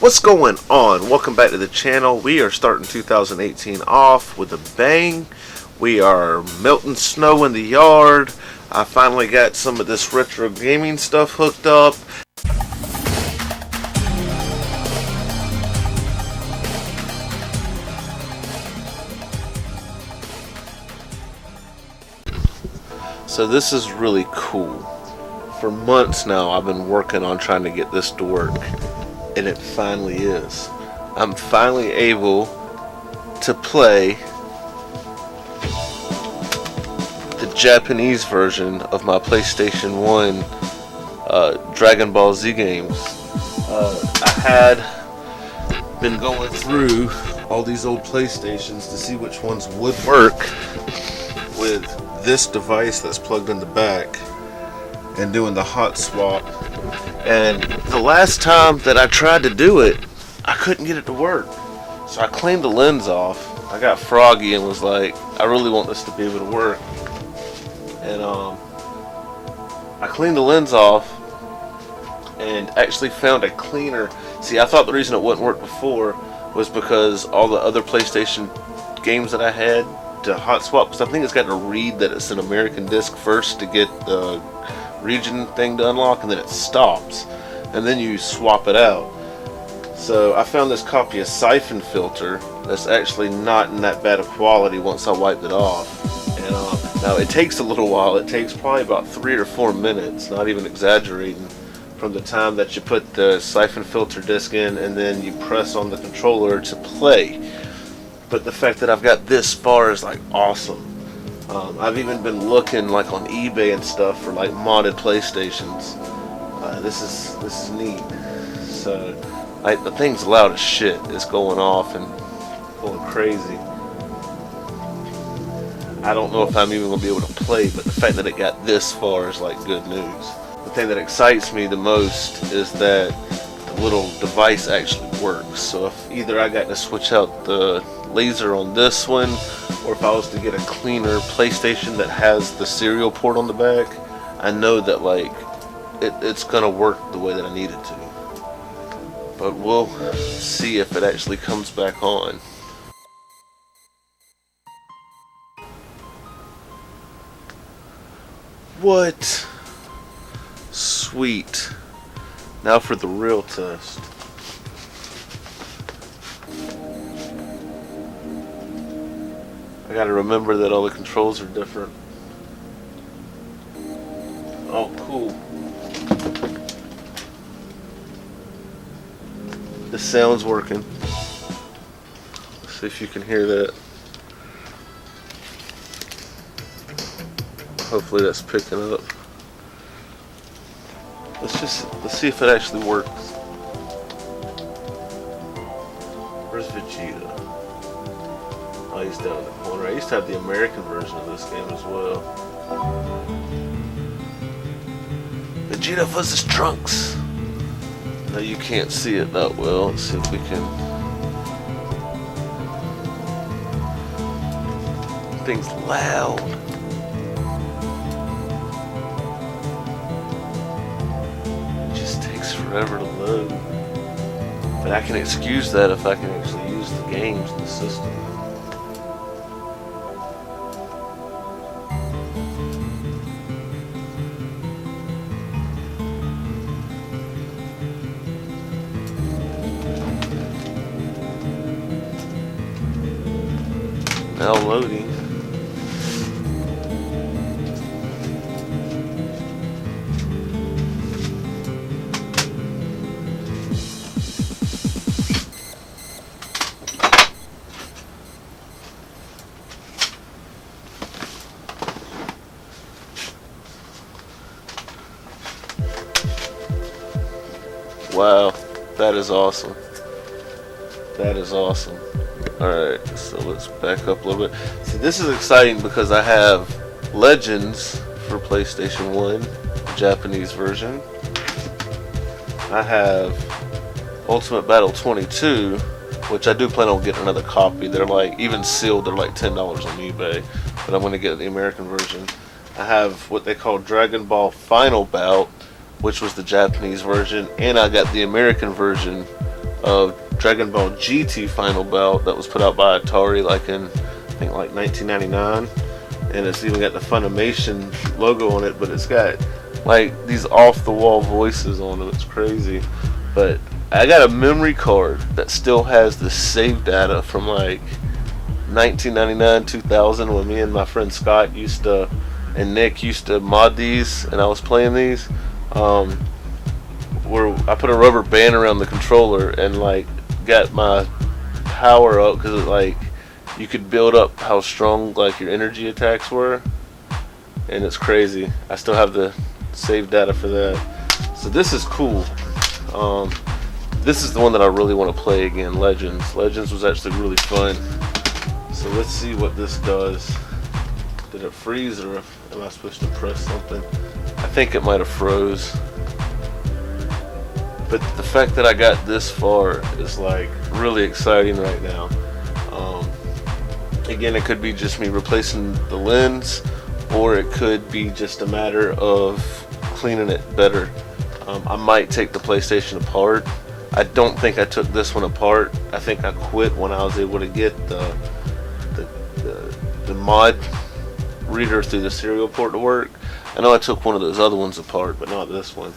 What's going on? Welcome back to the channel. We are starting 2018 off with a bang. We are melting snow in the yard. I finally got some of this retro gaming stuff hooked up. So this is really cool. For months now I've been working on trying to get this to work, and it finally is. I'm finally able to play the Japanese version of my PlayStation 1 Dragon Ball Z games. I had been going through all these old PlayStations to see which ones would work with this device that's plugged in the back and doing the hot swap. And the last time that I tried to do it, I couldn't get it to work. So I cleaned the lens off. I got froggy and was like, I really want this to be able to work. And I cleaned the lens off and actually found a cleaner. See, I thought the reason it wouldn't work before was because all the other PlayStation games that I had to hot swap, because I think it's got to read that it's an American disc first to get the region thing to unlock, and then it stops, and then you swap it out. So I found this copy of Siphon Filter that's actually not in that bad of quality once I wiped it off. And now it takes a little while. It takes probably about 3 or 4 minutes, not even exaggerating, from the time that you put the Siphon Filter disc in and then you press on the controller to play. But the fact that I've got this far is like awesome. I've even been looking like on eBay and stuff for like modded PlayStations. This is neat. So the thing's loud as shit. It's going off and going crazy. I don't know if I'm even gonna be able to play, but the fact that it got this far is like good news. The thing that excites me the most is that the little device actually works. So if either I got to switch out the laser on this one, or if I was to get a cleaner PlayStation that has the serial port on the back, I know that like it's gonna work the way that I need it to. But we'll see if it actually comes back on. What? Sweet. Now for the real test. I gotta remember that all the controls are different. Oh, cool. The sound's working. Let's see if you can hear that. Hopefully that's picking up. Let's see if it actually works. Where's Vegeta? Oh, he's down in the corner. I used to have the American version of this game as well. Vegeta vs. Trunks. No, you can't see it that well. Let's see if we can. Thing's loud. It just takes forever to load. But I can excuse that if I can actually use the games in the system. Now loading. Wow, that is awesome. That is awesome. Alright, so let's back up a little bit. See, this is exciting because I have Legends for PlayStation 1, Japanese version. I have Ultimate Battle 22, which I do plan on getting another copy. They're like, even sealed, they're like $10 on eBay, but I'm going to get the American version. I have what they call Dragon Ball Final Bout, which was the Japanese version, and I got the American version, of Dragon Ball GT Final Bout that was put out by Atari like in, I think, like 1999, and it's even got the Funimation logo on it, but it's got like these off-the-wall voices on them. It's crazy. But I got a memory card that still has the save data from like 1999, 2000, when me and my friend Scott and Nick used to mod these, and I was playing these. Where I put a rubber band around the controller and like got my power up, because like you could build up how strong like your energy attacks were, and it's crazy. I still have the save data for that, so this is cool. This is the one that I really want to play again. Legends was actually really fun. So let's see what this does. Did it freeze, or am I supposed to press something? I think it might have froze. But the fact that I got this far is like really exciting right now. Again, it could be just me replacing the lens, or it could be just a matter of cleaning it better. I might take the PlayStation apart. I don't think I took this one apart. I think I quit when I was able to get the mod reader through the serial port to work. I know I took one of those other ones apart, but not this one.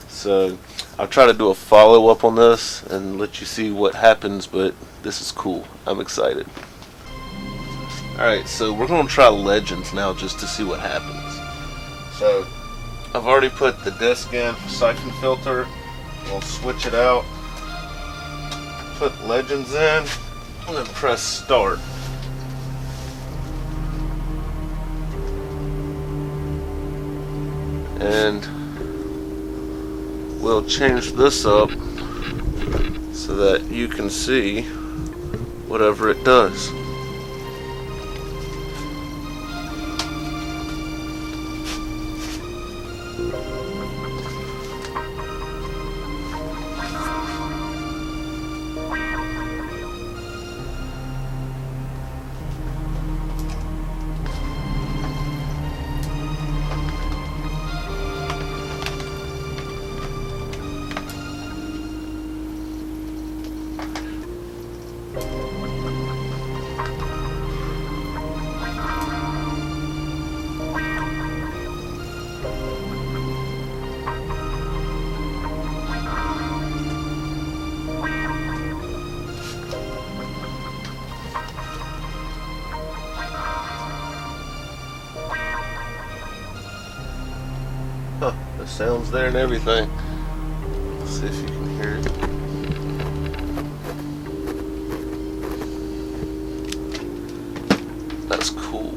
So I'll try to do a follow-up on this and let you see what happens, but this is cool. I'm excited. Alright, so we're going to try Legends now just to see what happens. So I've already put the disc in, siphon filter. We'll switch it out. Put Legends in, and then press start. And we'll change this up so that you can see whatever it does. Huh, the sound's there and everything. Let's see if you can hear it. That's cool.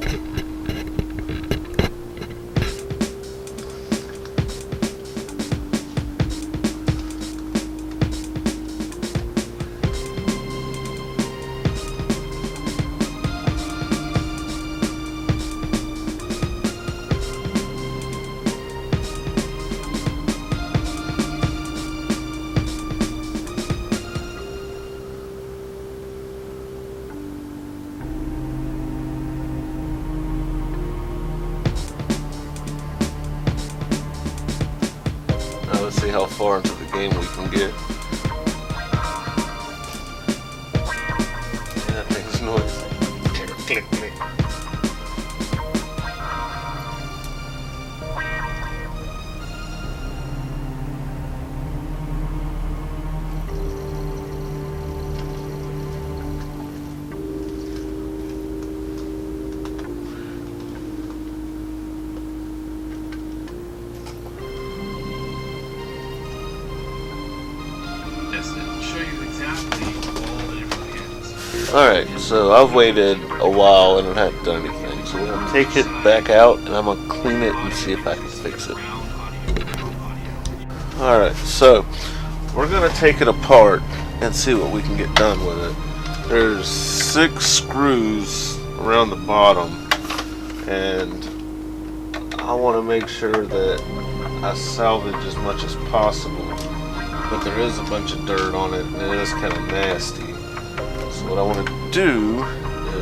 Let's see how far into the game we can get. Yeah, that thing's noisy. Click, click. Alright, so I've waited a while and it hadn't done anything, so we're going to take it back out and I'm going to clean it and see if I can fix it. Alright, so we're going to take it apart and see what we can get done with it. There's 6 screws around the bottom, and I want to make sure that I salvage as much as possible, but there is a bunch of dirt on it and it is kind of nasty. So what I want to do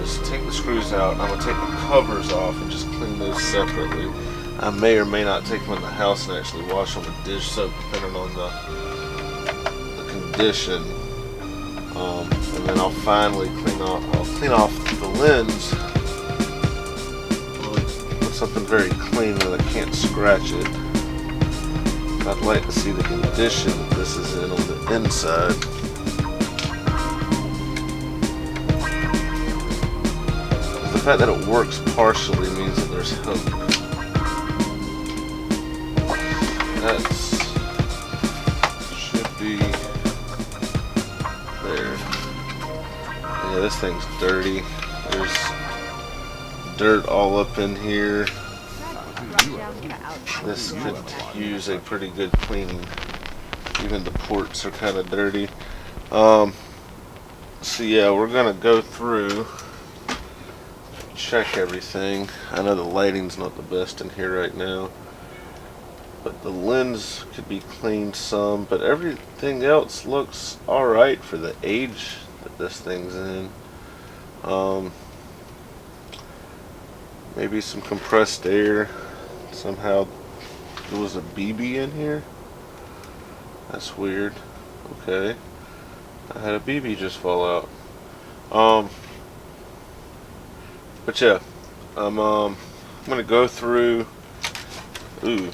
is take the screws out. I'm going to take the covers off and just clean those separately. I may or may not take them in the house and actually wash them with dish soap depending on the condition. and then I'll finally clean off the lens with something very clean that I can't scratch it. I'd like to see the condition that this is in on the inside. The fact that it works partially means that there's hope. That should be there. Yeah, this thing's dirty. There's dirt all up in here. This could use a pretty good cleaning. Even the ports are kind of dirty. So yeah, we're gonna go through, check everything. I know the lighting's not the best in here right now, but the lens could be cleaned some, but everything else looks alright for the age that this thing's in. Maybe some compressed air. Somehow there was a BB in here. That's weird. Okay, I had a BB just fall out. But yeah, I'm gonna go through. Ooh,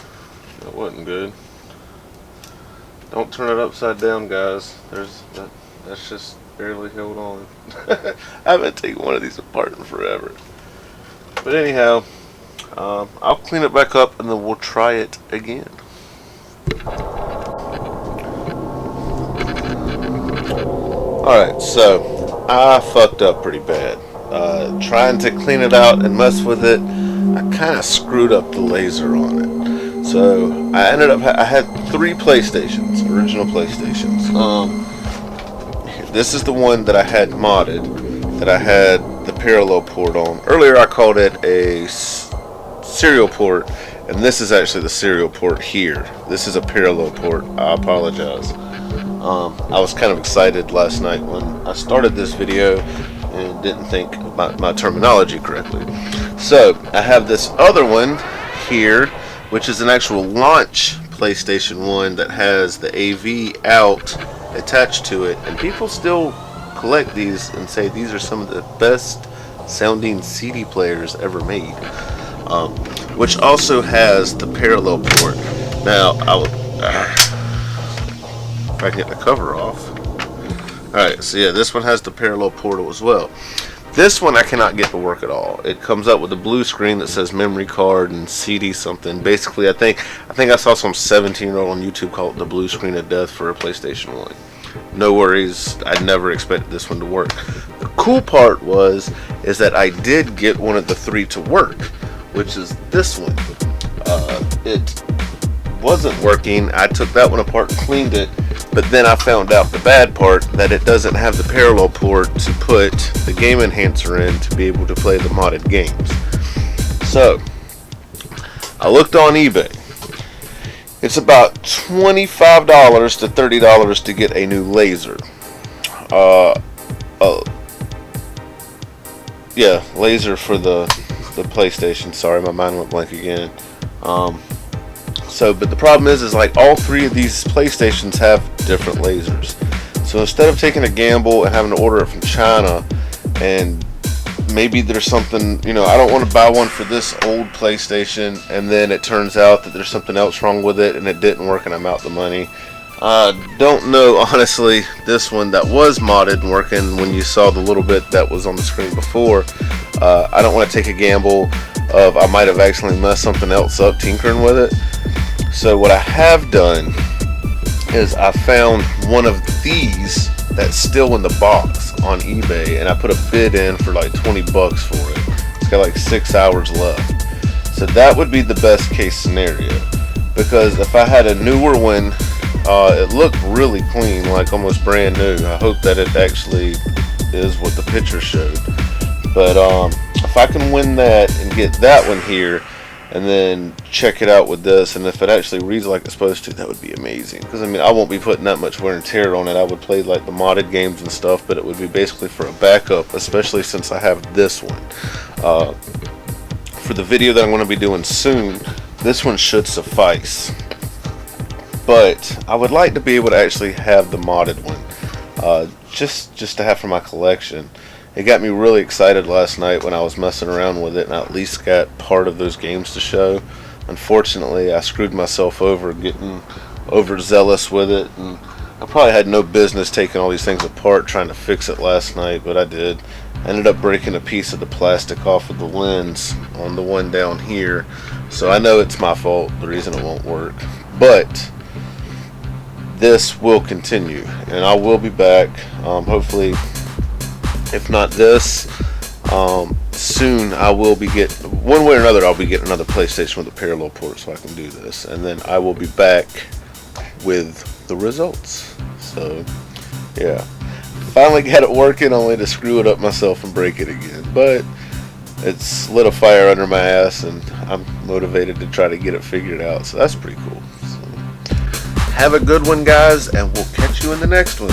that wasn't good. Don't turn it upside down, guys. That's just barely held on. I haven't taken one of these apart in forever. But anyhow, I'll clean it back up and then we'll try it again. Alright, so I fucked up pretty bad. Trying to clean it out and mess with it, I kind of screwed up the laser on it. So I ended up, I had 3 PlayStations, original PlayStations. This is the one that I had modded, that I had the parallel port on. Earlier I called it a serial port, and this is actually the serial port here. This is a parallel port. I apologize. I was kind of excited last night when I started this video and didn't think about my terminology correctly. So I have this other one here, which is an actual launch PlayStation 1 that has the AV out attached to it, and people still collect these and say these are some of the best sounding CD players ever made. Which also has the parallel port. Now, if I can get the cover off. Alright, so yeah, this one has the parallel port as well. This one I cannot get to work at all. It comes up with a blue screen that says memory card and CD something. Basically, I think I saw some 17-year-old on YouTube call it the blue screen of death for a PlayStation 1. No worries, I never expected this one to work. The cool part is that I did get one of the 3 to work, which is this one. It wasn't working. I took that one apart and cleaned it, but then I found out the bad part, that it doesn't have the parallel port to put the game enhancer in to be able to play the modded games. So I looked on eBay. It's about $25 to $30 to get a new laser. Yeah, laser for the PlayStation. Sorry, my mind went blank again. But the problem is like all 3 of these PlayStations have different lasers. So instead of taking a gamble and having to order it from China, and maybe there's something, I don't want to buy one for this old PlayStation and then it turns out that there's something else wrong with it and it didn't work and I'm out the money. Don't know, honestly, this one that was modded and working when you saw the little bit that was on the screen before. I don't want to take a gamble of I might have accidentally messed something else up tinkering with it. So what I have done is I found one of these that's still in the box on eBay, and I put a bid in for like 20 bucks for it. It's got like 6 hours left. So that would be the best case scenario, because if I had a newer one, it looked really clean, like almost brand new. I hope that it actually is what the picture showed. But if I can win that and get that one here, and then check it out with this, and if it actually reads like it's supposed to, that would be amazing. Because I mean, I won't be putting that much wear and tear on it. I would play like the modded games and stuff, but it would be basically for a backup, especially since I have this one. For the video that I'm going to be doing soon, this one should suffice. But I would like to be able to actually have the modded one. just to have for my collection. It got me really excited last night when I was messing around with it, and I at least got part of those games to show. Unfortunately, I screwed myself over getting overzealous with it, and I probably had no business taking all these things apart trying to fix it last night, but I did. I ended up breaking a piece of the plastic off of the lens on the one down here, so I know it's my fault, the reason it won't work. But this will continue, and I will be back, hopefully, if not this, soon I will be one way or another, I'll be getting another PlayStation with a parallel port so I can do this, and then I will be back with the results. So yeah, finally got it working, only to screw it up myself and break it again, but it's lit a fire under my ass, and I'm motivated to try to get it figured out, so that's pretty cool. So, have a good one, guys, and we'll catch you in the next one.